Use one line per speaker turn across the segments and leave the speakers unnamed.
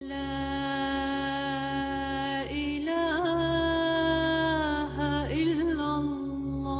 لا إله إلا الله।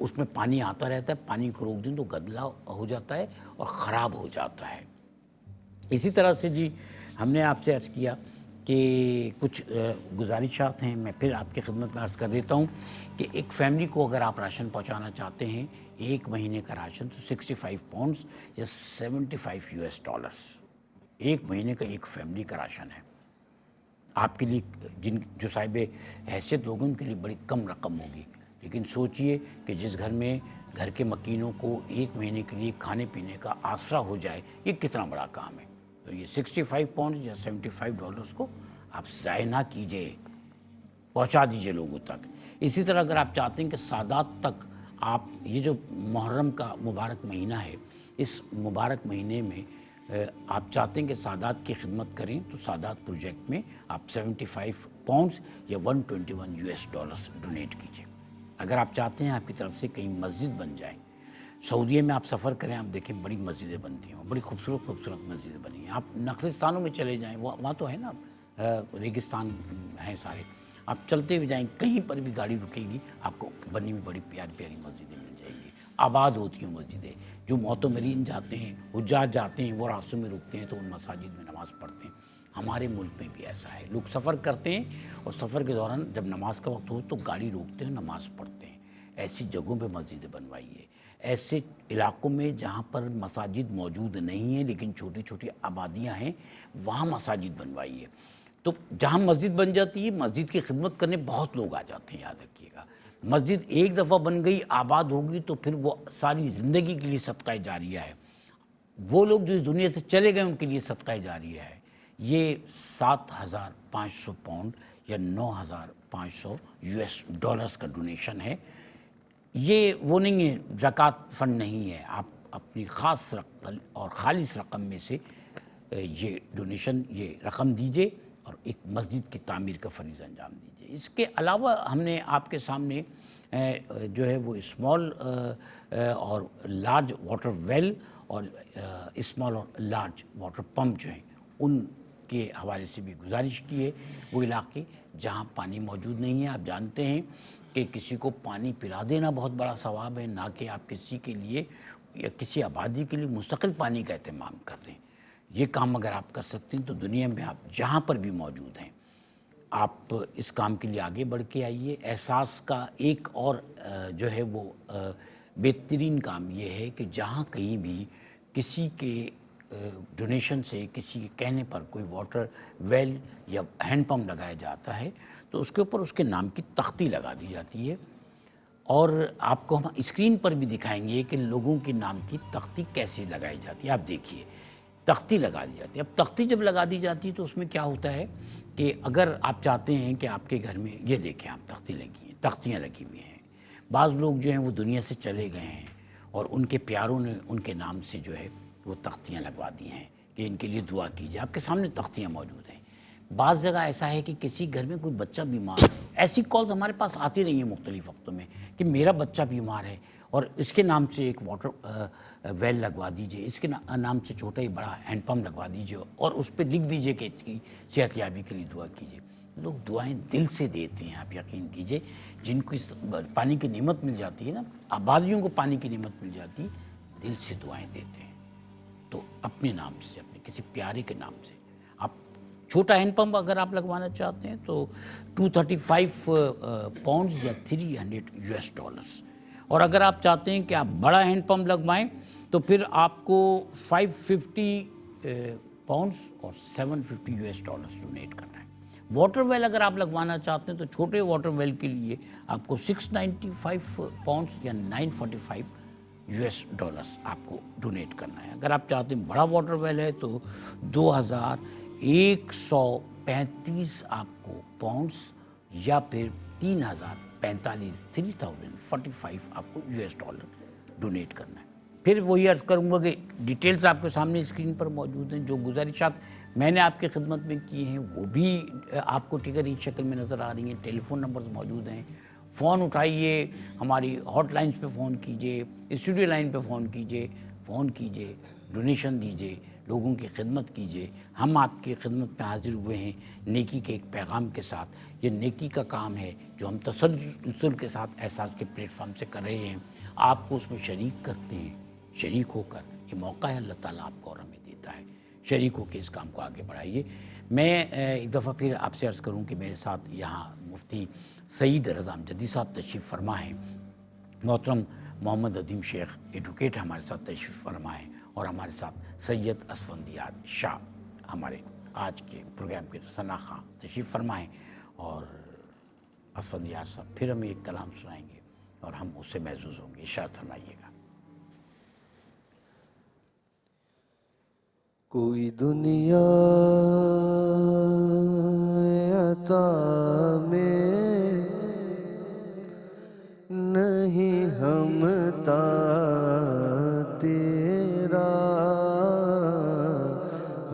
اس میں پانی آتا رہتا ہے، پانی کو روک دیں تو گدلا ہو جاتا ہے اور خراب ہو جاتا ہے۔ اسی طرح سے جی ہم نے آپ سے عرض کیا کہ کچھ گزارشات ہیں، میں پھر آپ کی خدمت میں عرض کر دیتا ہوں کہ ایک فیملی کو اگر آپ راشن پہنچانا چاہتے ہیں، ایک مہینے کا راشن، تو 65 پاؤنڈز یا $75 ایک مہینے کا ایک فیملی کا راشن ہے۔ آپ کے لیے جو صاحب حیثیت لوگ ہیں ان کے لیے بڑی کم رقم ہوگی، لیکن سوچئے کہ جس گھر میں گھر کے مکینوں کو ایک مہینے کے لیے کھانے پینے کا آسرا ہو جائے، یہ کتنا بڑا کام ہے۔ تو یہ 65 پاؤنڈز یا $75 کو آپ ضائع نہ کیجئے، پہنچا دیجئے لوگوں تک۔ اسی طرح اگر آپ چاہتے ہیں کہ سادات تک آپ، یہ جو محرم کا مبارک مہینہ ہے، اس مبارک مہینے میں آپ چاہتے ہیں کہ سادات کی خدمت کریں، تو سادات پروجیکٹ میں آپ 75 پاؤنڈز یا $121 ڈونیٹ کیجئے۔ اگر آپ چاہتے ہیں آپ کی طرف سے کہیں مسجد بن جائے، سعودیہ میں آپ سفر کریں، آپ دیکھیں بڑی مسجدیں بنتی ہیں، بڑی خوبصورت خوبصورت مسجدیں بنی ہیں۔ آپ نخلستانوں میں چلے جائیں، وہاں تو ہے نا ریگستان ہیں سارے، آپ چلتے ہوئے جائیں، کہیں پر بھی گاڑی رکے گی آپ کو بنی ہوئی بڑی پیاری پیاری مسجدیں مل جائیں گی، آباد ہوتی ہیں مسجدیں۔ جو معتمرین جاتے ہیں، حجاج جاتے ہیں، وہ راستوں میں رکتے ہیں تو ان مساجد میں نماز پڑھتے ہیں۔ ہمارے ملک میں بھی ایسا ہے، لوگ سفر کرتے ہیں اور سفر کے دوران جب نماز کا وقت ہو تو گاڑی روکتے ہیں، نماز پڑھتے ہیں۔ ایسی جگہوں پہ مسجدیں بنوائیے، ایسے علاقوں میں جہاں پر مساجد موجود نہیں ہیں لیکن چھوٹی چھوٹی آبادیاں ہیں، وہاں مساجد بنوائیے۔ تو جہاں مسجد بن جاتی ہے، مسجد کی خدمت کرنے بہت لوگ آ جاتے ہیں، یاد رکھیے گا۔ مسجد ایک دفعہ بن گئی، آباد ہوگی تو پھر وہ ساری زندگی کے لیے صدقہ جاریہ ہے۔ وہ لوگ جو اس دنیا سے چلے گئے ان کے لیے صدقہ جاریہ ہے۔ یہ 7,500 پاؤنڈ یا $9,500 کا ڈونیشن ہے۔ یہ وہ نہیں ہے، زکوٰۃ فنڈ نہیں ہے، آپ اپنی خاص رقم اور خالص رقم میں سے یہ ڈونیشن، یہ رقم دیجئے اور ایک مسجد کی تعمیر کا فریضہ انجام دیجئے۔ اس کے علاوہ ہم نے آپ کے سامنے جو ہے وہ اسمال اور لارج واٹر ویل اور اسمال اور لارج واٹر پمپ جو ہیں ان کے حوالے سے بھی گزارش کی ہے۔ وہ علاقے جہاں پانی موجود نہیں ہے، آپ جانتے ہیں کہ کسی کو پانی پلا دینا بہت بڑا ثواب ہے، نہ کہ آپ کسی کے لیے یا کسی آبادی کے لیے مستقل پانی کا اہتمام کر دیں۔ یہ کام اگر آپ کر سکتے ہیں تو دنیا میں آپ جہاں پر بھی موجود ہیں، آپ اس کام کے لیے آگے بڑھ کے آئیے۔ احساس کا ایک اور جو ہے وہ بہترین کام یہ ہے کہ جہاں کہیں بھی کسی کے ڈونیشن سے، کسی کے کہنے پر کوئی واٹر ویل یا ہینڈ پمپ لگایا جاتا ہے تو اس کے اوپر اس کے نام کی تختی لگا دی جاتی ہے، اور آپ کو ہم اسکرین پر بھی دکھائیں گے کہ لوگوں کے نام کی تختی کیسے لگائی جاتی ہے۔ آپ دیکھیے، تختی لگا دی جاتی ہے۔ اب تختی جب لگا دی جاتی ہے تو اس میں کیا ہوتا ہے کہ اگر آپ چاہتے ہیں کہ آپ کے گھر میں، یہ دیکھیں آپ تختی لگی ہیں، تختیاں لگی ہوئی ہیں۔ بعض لوگ جو ہیں وہ دنیا سے چلے گئے ہیں اور ان کے پیاروں نے ان کے نام سے جو ہے وہ تختیاں لگوا دی ہیں کہ ان کے لیے دعا کیجیے۔ آپ کے سامنے تختیاں موجود ہیں۔ بعض جگہ ایسا ہے کہ کسی گھر میں کوئی بچہ بیمار ہے، ایسی کالز ہمارے پاس آتی رہی ہیں مختلف وقتوں میں کہ میرا بچہ بیمار ہے اور اس کے نام سے ایک واٹر ویل لگوا دیجئے، اس کے نام سے چھوٹا ہی بڑا ہینڈ پمپ لگوا دیجئے اور اس پہ لکھ دیجئے کہ اس کی صحت یابی کے لیے دعا کیجئے۔ لوگ دعائیں دل سے دیتے ہیں، آپ یقین کیجئے۔ جن کو اس پانی کی نعمت مل جاتی ہے نا، آبادیوں کو پانی کی نعمت مل جاتی ہے، دل سے دعائیں دیتے ہیں۔ تو اپنے نام سے، اپنے کسی پیارے کے نام سے آپ چھوٹا ہینڈ پمپ اگر آپ لگوانا چاہتے ہیں تو 235 پاؤنڈز یا $300، اور اگر آپ چاہتے ہیں کہ آپ بڑا ہینڈ پمپ لگوائیں تو پھر آپ کو 550 پاؤنڈز اور $750 ڈونیٹ کرنا ہے۔ واٹر ویل اگر آپ لگوانا چاہتے ہیں تو چھوٹے واٹر ویل کے لیے آپ کو 695 پاؤنڈز یا $945 آپ کو ڈونیٹ کرنا ہے۔ اگر آپ چاہتے ہیں بڑا واٹر ویل ہے تو 2135 آپ کو پاؤنڈز یا پھر 3045 آپ کو $US ڈونیٹ کرنا ہے۔ پھر وہی عرض کروں گا کہ ڈیٹیلز آپ کے سامنے اسکرین پر موجود ہیں۔ جو گزارشات میں نے آپ کی خدمت میں کی ہیں وہ بھی آپ کو ٹکر شکل میں نظر آ رہی ہیں۔ ٹیلی فون نمبرز موجود ہیں، فون اٹھائیے، ہماری ہاٹ لائنز پہ فون کیجئے، اسٹوڈیو لائن پہ فون کیجئے، ڈونیشن دیجئے، لوگوں کی خدمت کیجیے. ہم آپ کی خدمت میں حاضر ہوئے ہیں نیکی کے ایک پیغام کے ساتھ. یہ نیکی کا کام ہے جو ہم تسلسل کے ساتھ احساس کے پلیٹ فارم سے کر رہے ہیں. آپ کو اس میں شریک کرتے ہیں. شریک ہو کر یہ موقع ہے اللہ تعالیٰ آپ کو اور ہمیں دیتا ہے. شریک ہو کے اس کام کو آگے بڑھائیے. میں ایک دفعہ پھر آپ سے عرض کروں کہ میرے ساتھ یہاں مفتی سعید رضا امجدی صاحب تشریف فرما ہیں. محترم محمد عدیم شیخ ایڈوکیٹ ہمارے ساتھ تشریف فرما ہیں, اور ہمارے ساتھ سید اسفندیار شاہ ہمارے آج کے پروگرام کے ثنا خواں تشریف فرما ہیں. اور اسفندیار صاحب پھر ہمیں ایک کلام سنائیں گے اور ہم اس سے محظوظ ہوں گے. ارشاد فرمائیے گا.
کوئی دنیا عطا میں نہیں ہمتا تیرا,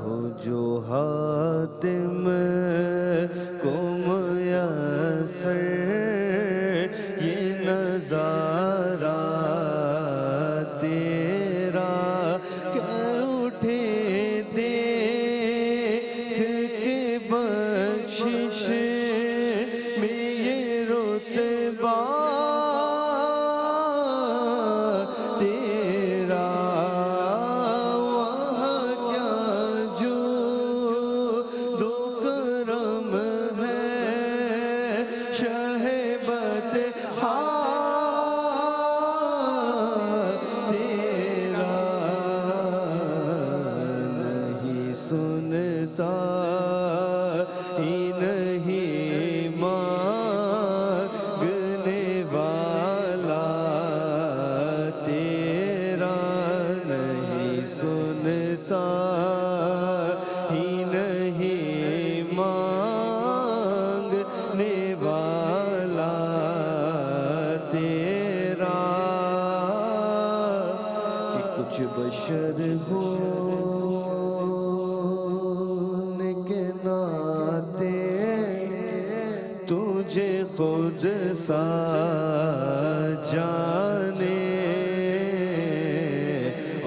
ہو جو حاتم کو میسر یہ نظارہ تیرا, کہ اٹھے دیکھ کے بخشش میں یہ رتبہ تیرا, وہاں کیا جو دو کرم ہے شہبت تیرا, نہیں سنتا ہی نہیں مانگنے والا تیرا, نہیں سنتا ہی نہیں مانگنے والا تیرا, کہ کچھ بشر ہونے کے ناطے تجھے خود سا جانے,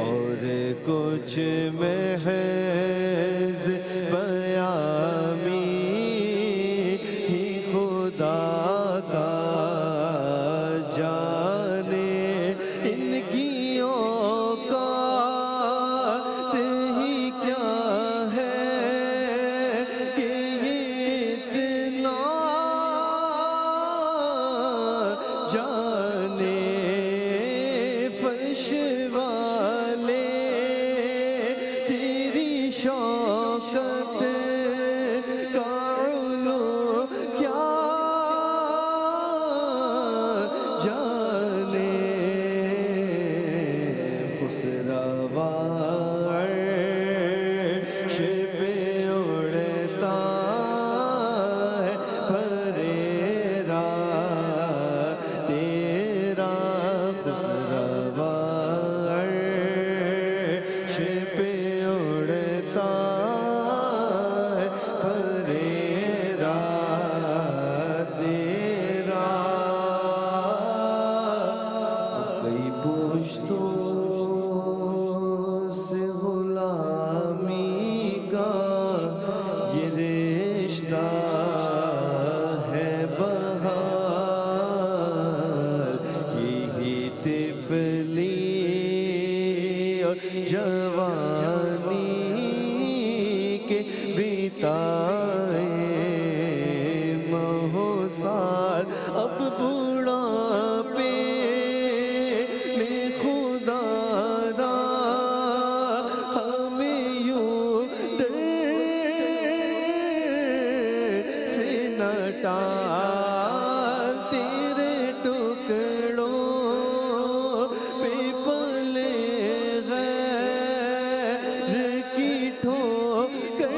اور کچھ محض بیامی ہی خدا کا جانے, ان کی اوقات ہی کیا ہے کہ یہ اتنا جانے, فرش والے تیری شوکت کا علو کیا جانے, خسروا عرش پہ اڑتا ہے پھریرا تیرا, خسروا عرش پہ اڑتا ہے پھریرا تیرا, کئی پوشتوں سے غلامی کا یہ رشتہ ہے بہار, یہی طفلی اور جوانی کے بتائے مہو سال, اب بڑھاپے میں خدا را ہمیں یوں در سے نہ ٹال, تیرے ٹکڑوں پہ پلے غیر کی ٹھوکر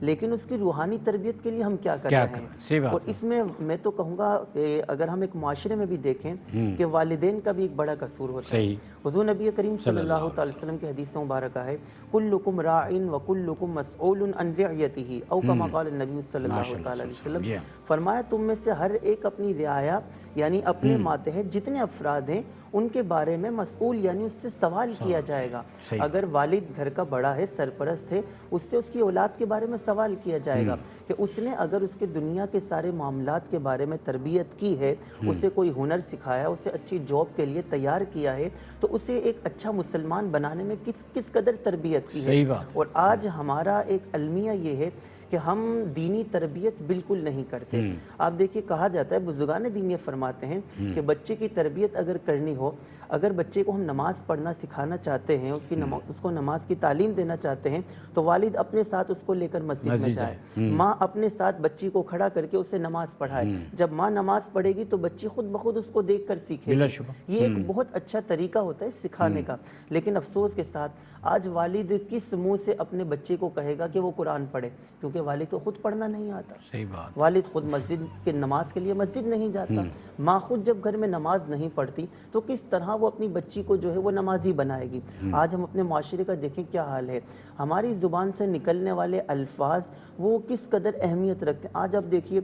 لیکن اس کی روحانی تربیت کے لیے ہم کیا کر
کیا
رہے
کر
ہیں؟
رہے ہیں؟ صحیح بات
اور
ہے۔
اس میں میں تو کہوں گا کہ اگر ہم ایک معاشرے میں بھی دیکھیں کہ والدین کا بھی ایک بڑا قصور ہوتا ہے۔
صحیح۔
حضور نبی کریم صلی اللہ علیہ وسلم کی حدیث مبارکہ ہے کلکم راعن وکلکم مسئول عن رعیتہ، او کما قال النبی صلی اللہ علیہ وسلم،
جی ہاں۔
فرمایا تم میں سے ہر ایک اپنی رعایا یعنی اپنے ماتحت جتنے افراد ہیں ان کے بارے میں مسئول یعنی اس سے سوال کیا جائے گا۔
صحیح۔
اگر والد گھر کا بڑا ہے، سرپرست ہے، اس سے اس کی اولاد کے بارے میں سوال کیا جائے گا کہ اس نے اگر اس کے دنیا کے سارے معاملات کے بارے میں تربیت کی ہے، اسے کوئی ہنر سکھایا، اسے اچھی جاب کے لیے تیار کیا ہے، تو اسے ایک اچھا مسلمان بنانے میں کس قدر تربیت کی ہے۔
صحیح بات۔
اور آج ہمارا ایک المیہ یہ ہے کہ ہم دینی تربیت بالکل نہیں کرتے۔ آپ دیکھیے کہا جاتا ہے، بزرگان دین یہ فرماتے ہیں کہ بچے کی تربیت اگر کرنی ہو، اگر بچے کو ہم نماز پڑھنا سکھانا چاہتے ہیں، اس کو نماز کی تعلیم دینا چاہتے ہیں، تو والد اپنے ساتھ اس کو لے کر مسجد میں جائے، ماں اپنے ساتھ بچی کو کھڑا کر کے اسے نماز پڑھائے۔ جب ماں نماز پڑھے گی تو بچی خود بخود اس کو دیکھ کر سیکھے
بلا
گی۔
شبہ۔
یہ ایک بہت اچھا طریقہ ہوتا ہے سکھانے کا، لیکن افسوس کے ساتھ آج والد کس منہ سے اپنے بچے کو کہے گا کہ وہ قرآن پڑھے، کیونکہ والد کو خود پڑھنا نہیں آتا۔
صحیح بات۔
والد خود مسجد کے نماز کے لیے مسجد نہیں جاتا، ماں خود جب گھر میں نماز نہیں پڑھتی تو کس طرح وہ اپنی بچی کو جو ہے وہ نمازی بنائے گی۔ آج ہم اپنے معاشرے کا دیکھیں کیا حال ہے، ہماری زبان سے نکلنے والے الفاظ وہ کس قدر اہمیت رکھتے ہیں۔ آج آپ دیکھیے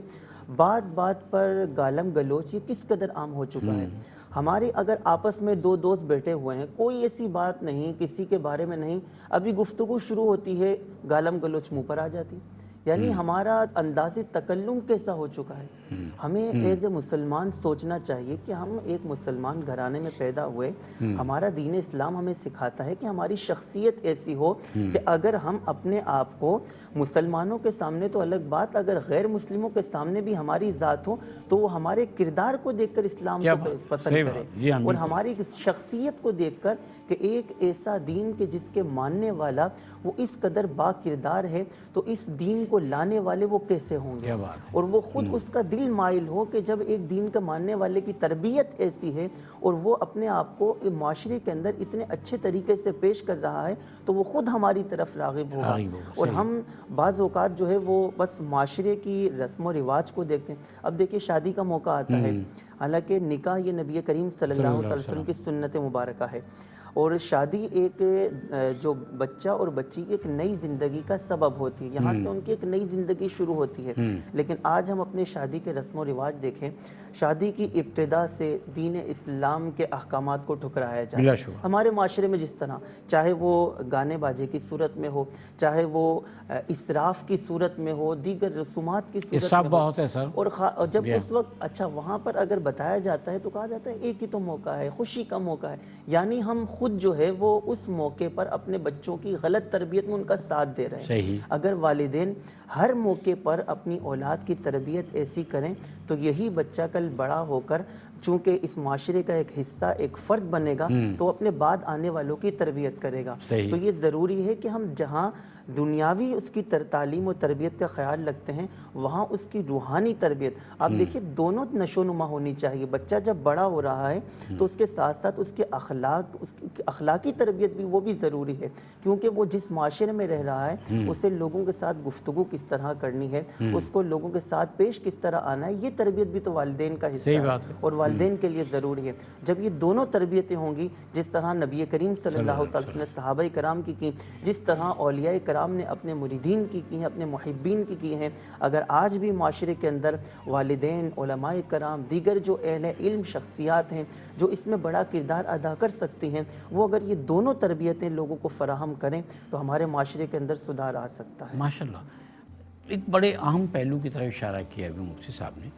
بات بات پر گالم گلوچ یہ کس قدر عام ہو چکا ہے۔ ہمارے اگر آپس میں دو دوست بیٹھے ہوئے ہیں، کوئی ایسی بات نہیں کسی کے بارے میں نہیں، ابھی گفتگو شروع ہوتی ہے گالم گلوچ منہ پر آ جاتی، یعنی ہمارا انداز تکلم کیسا ہو چکا ہے۔ ہمیں ایز اے مسلمان سوچنا چاہیے کہ ہم ایک مسلمان گھرانے میں پیدا ہوئے، ہمارا دین اسلام ہمیں سکھاتا ہے کہ ہماری شخصیت ایسی ہو کہ اگر ہم اپنے آپ کو مسلمانوں کے سامنے تو الگ بات، اگر غیر مسلموں کے سامنے بھی ہماری ذات ہو تو وہ ہمارے کردار کو دیکھ کر اسلام کو پسند کرے، اور ہماری شخصیت کو دیکھ کر کہ ایک ایسا دین کہ جس کے ماننے والا وہ اس قدر با کردار ہے تو اس دین کو لانے والے وہ کیسے ہوں گے، اور وہ خود اس کا دل مائل ہو کہ جب ایک دین کا ماننے والے کی تربیت ایسی ہے اور وہ اپنے آپ کو معاشرے کے اندر اتنے اچھے طریقے سے پیش کر رہا ہے تو وہ خود ہماری طرف راغب ہوگا۔ اور ہم بعض اوقات جو ہے وہ بس معاشرے کی رسم و رواج کو دیکھتے ہیں۔ اب دیکھیے شادی کا موقع آتا ہے، حالانکہ نکاح یہ نبی کریم صلی اللہ علیہ وسلم کی سنت مبارکہ ہے، اور شادی ایک جو بچہ اور بچی کی ایک نئی زندگی کا سبب ہوتی ہے، یہاں سے ان کی ایک نئی زندگی شروع ہوتی ہے۔ لیکن آج ہم اپنے شادی کے رسم و رواج دیکھیں، شادی کی ابتدا سے دین اسلام کے احکامات کو ٹھکرایا جاتا ہے۔ ہمارے معاشرے میں جس طرح چاہے وہ گانے باجے کی صورت میں ہو، چاہے وہ اسراف کی صورت میں ہو، دیگر رسومات کی صورت میں ہو،
اسراف بہت ہے سر،
اور جب اس وقت اچھا وہاں پر اگر بتایا جاتا ہے تو کہا جاتا ہے ایک ہی تو موقع ہے، خوشی کا موقع ہے، یعنی ہم خود جو ہے وہ اس موقع پر اپنے بچوں کی غلط تربیت میں ان کا ساتھ دے رہے ہیں۔
صحیح۔
اگر والدین ہر موقع پر اپنی اولاد کی تربیت ایسی کریں تو یہی بچہ کل بڑا ہو کر چونکہ اس معاشرے کا ایک حصہ ایک فرد بنے گا تو اپنے بعد آنے والوں کی تربیت کرے گا۔ تو یہ ضروری ہے کہ ہم جہاں دنیاوی اس کی تعلیم و تربیت کا خیال رکھتے ہیں وہاں اس کی روحانی تربیت، آپ دیکھیے دونوں نشو نما ہونی چاہیے۔ بچہ جب بڑا ہو رہا ہے تو اس کے ساتھ ساتھ اس کے اخلاقی تربیت بھی وہ بھی ضروری ہے، کیونکہ وہ جس معاشرے میں رہ رہا ہے اسے لوگوں کے ساتھ گفتگو کس طرح کرنی ہے، اس کو لوگوں کے ساتھ پیش کس طرح آنا ہے، یہ تربیت بھی تو والدین کا حصہ ہے اور والدین کے لیے ضروری ہے۔ جب یہ دونوں تربیتیں ہوں گی، جس طرح نبی کریم صلی اللہ علیہ وسلم نے صحابہ کرام کی جس طرح اولیاء کرام نے اپنے مریدین کی ہیں، اپنے محبین کی ہیں، اگر آج بھی معاشرے کے اندر والدین، علماء کرام، دیگر جو اہل علم شخصیات ہیں جو اس میں بڑا کردار ادا کر سکتی ہیں، وہ اگر یہ دونوں تربیتیں لوگوں کو فراہم کریں تو ہمارے معاشرے کے اندر سدھار آ سکتا ہے۔
ماشاءاللہ، ایک بڑے اہم پہلو کی طرف اشارہ کیا ابھی مفتی صاحب نے۔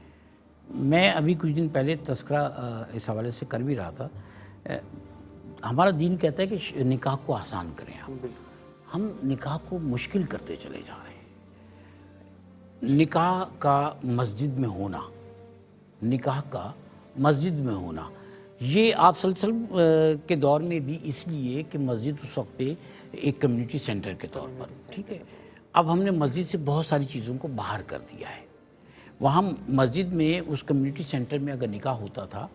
میں ابھی کچھ دن پہلے تذکرہ اس حوالے سے کر بھی رہا تھا، ہمارا دین کہتا ہے کہ نکاح کو آسان کریں آپ، ہم نکاح کو مشکل کرتے چلے جا رہے ہیں۔ نکاح کا مسجد میں ہونا، نکاح کا مسجد میں ہونا، یہ آپ صلی اللہ علیہ وسلم کے دور میں بھی اس لیے کہ مسجد اس وقت پہ ایک کمیونٹی سینٹر کے طور پر، ٹھیک ہے، اب ہم نے مسجد سے بہت ساری چیزوں کو باہر کر دیا ہے۔ وہاں مسجد میں اس کمیونٹی سینٹر میں اگر نکاح ہوتا تھا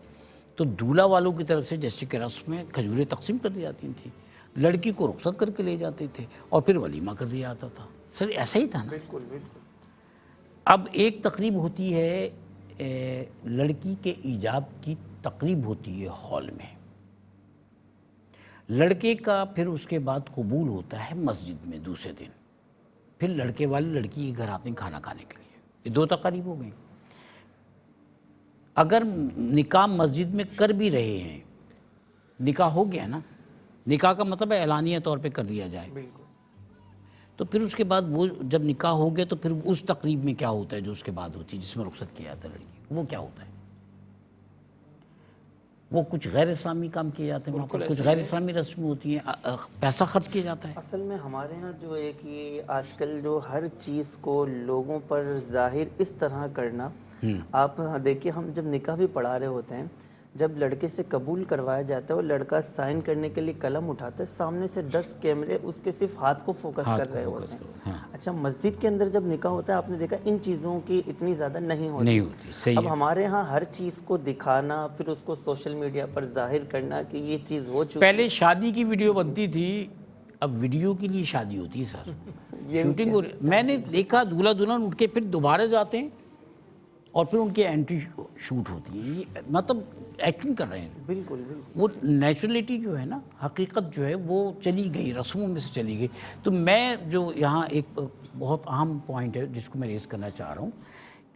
تو دولہا والوں کی طرف سے جیسے کہ رسم میں کھجوریں تقسیم کر دی جاتی تھیں، لڑکی کو رخصت کر کے لے جاتے تھے اور پھر ولیمہ کر دیا جاتا تھا۔ سر ایسا ہی تھا نا.
بالکل بالکل.
اب ایک تقریب ہوتی ہے لڑکی کے ایجاب کی تقریب ہوتی ہے ہال میں. لڑکے کا پھر اس کے بعد قبول ہوتا ہے مسجد میں دوسرے دن. پھر لڑکے والے لڑکی کے گھر آتے ہیں کھانا کھانے کے لیے. یہ 2 تقریب ہو گئیں. اگر نکاح مسجد میں کر بھی رہے ہیں، نکاح ہو گیا نا، نکاح کا مطلب ہے اعلانیہ طور پہ کر دیا جائے.
بالکل.
تو پھر اس کے بعد وہ جب نکاح ہو گیا تو پھر اس تقریب میں کیا ہوتا ہے جو اس کے بعد ہوتی ہے، جس میں رخصت کیا جاتا ہے لڑکی، وہ کیا ہوتا ہے؟ وہ کچھ غیر اسلامی کام کیے جاتے ہیں وہاں پر، کچھ غیر اسلامی رسمیں ہوتی ہیں، پیسہ خرچ کیا جاتا ہے.
اصل میں ہمارے ہاں جو ہے کہ آج کل جو ہر چیز کو لوگوں پر ظاہر اس طرح کرنا، آپ دیکھیے ہم جب نکاح بھی پڑھا رہے ہوتے ہیں، جب لڑکے سے قبول کروایا جاتا ہے وہ لڑکا سائن کرنے کے لیے قلم اٹھاتا ہے، سامنے سے 10 کیمرے اس کے صرف ہاتھ کو فوکس کر رہے ہوتے ہیں. اچھا مسجد کے اندر جب نکاح ہوتا ہے آپ نے دیکھا ان چیزوں کی اتنی زیادہ نہیں ہوتی.
صحیح.
اب ہمارے ہاں ہر چیز کو دکھانا، پھر اس کو سوشل میڈیا پر ظاہر کرنا کہ یہ چیز ہو چکی.
پہلے شادی کی ویڈیو بنتی تھی، اب ویڈیو کے لیے شادی ہوتی ہے سر. شوٹنگ ہو رہی. میں نے دیکھا دولہا دلہن اٹھ کے پھر دوبارہ جاتے ہیں اور پھر ان کی اینٹری شوٹ ہوتی ہے. یہ مطلب ایکٹنگ کر رہے ہیں.
بالکل بالکل.
وہ نیچرلٹی جو ہے نا، حقیقت جو ہے وہ چلی گئی، رسموں میں سے چلی گئی. تو میں جو یہاں ایک بہت اہم پوائنٹ ہے جس کو میں ریز کرنا چاہ رہا ہوں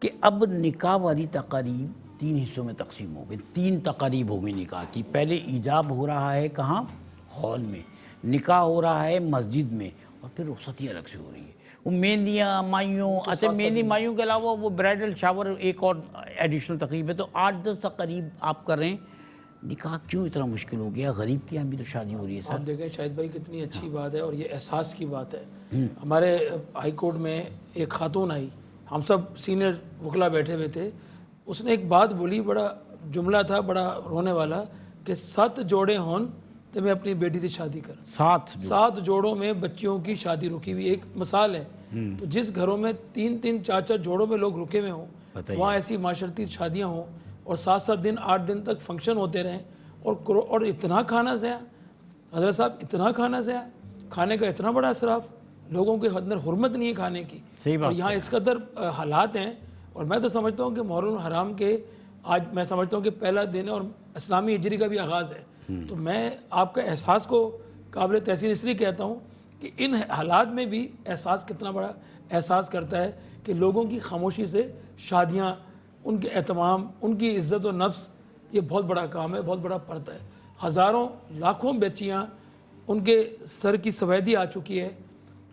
کہ اب نکاح والی تقاریب 3 حصوں میں تقسیم ہو گئی. 3 تقاریب ہو گئی نکاح کی. پہلے ایجاب ہو رہا ہے کہاں؟ ہال میں. نکاح ہو رہا ہے مسجد میں، اور پھر رخصتی الگ سے ہو رہی ہے. وہ مہندیاں مائیوں، اچھا مہندی مائیوں کے علاوہ وہ برائڈل شاور ایک اور ایڈیشنل تقریب ہے. تو 8-10 تقریب آپ کر رہے ہیں. نکاح کیوں اتنا مشکل ہو گیا؟ غریب کے یہاں بھی تو شادی ہو رہی ہے سر.
آپ دیکھیں شاہد بھائی کتنی اچھی بات ہے اور یہ احساس کی بات ہے. ہمارے ہائی کورٹ میں ایک خاتون آئی، ہم سب سینئر وکلا بیٹھے ہوئے تھے. اس نے ایک بات بولی، بڑا جملہ تھا بڑا رونے والا، کہ 7 جوڑے ہون تو میں اپنی بیٹی کی شادی کر. 7 جوڑوں میں بچیوں کی شادی رکی ہوئی. ایک مثال ہے. تو جس گھروں میں 3-3 4-4 جوڑوں میں لوگ رکے ہوئے ہوں، وہاں ایسی معاشرتی شادیاں ہوں اور 7-7 دن 8 دن تک فنکشن ہوتے رہیں اور اتنا کھانا ضیاع. حضرت صاحب اتنا کھانا ضیاع، کھانے کا اتنا بڑا اسراف، لوگوں کے اندر حرمت نہیں ہے کھانے کی. اور یہاں اس قدر حالات ہیں. اور میں تو سمجھتا ہوں کہ محرم الحرام کے آج میں سمجھتا ہوں کہ پہلا دن اور اسلامی ہجری کا بھی آغاز ہے. تو میں آپ کا احساس کو قابل تحسین اس لیے کہتا ہوں کہ ان حالات میں بھی احساس کتنا بڑا احساس کرتا ہے کہ لوگوں کی خاموشی سے شادیاں، ان کے اہتمام، ان کی عزت و نفس، یہ بہت بڑا کام ہے، بہت بڑا پرتا ہے. ہزاروں لاکھوں بچیاں ان کے سر کی سفیدی آ چکی ہے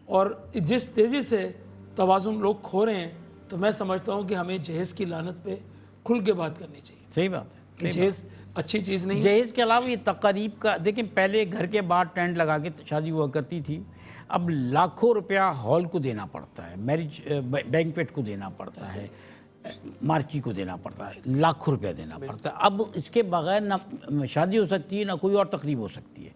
اور جس تیزی سے توازن لوگ کھو رہے ہیں. تو میں سمجھتا ہوں کہ ہمیں جہیز کی لعنت پہ کھل کے بات کرنی چاہیے.
صحیح بات ہے
کہ جہیز اچھی چیز نہیں ہے.
جہیز کے علاوہ یہ تقریب کا دیکھیں، پہلے گھر کے باہر ٹینٹ لگا کے شادی ہوا کرتی تھی. اب لاکھوں روپیہ ہال کو دینا پڑتا ہے، میرج بینکویٹ کو دینا پڑتا ہے، مارچی کو دینا پڑتا ہے، لاکھوں روپیہ دینا پڑتا ہے. اب اس کے بغیر نہ شادی ہو سکتی ہے نہ کوئی اور تقریب ہو سکتی ہے.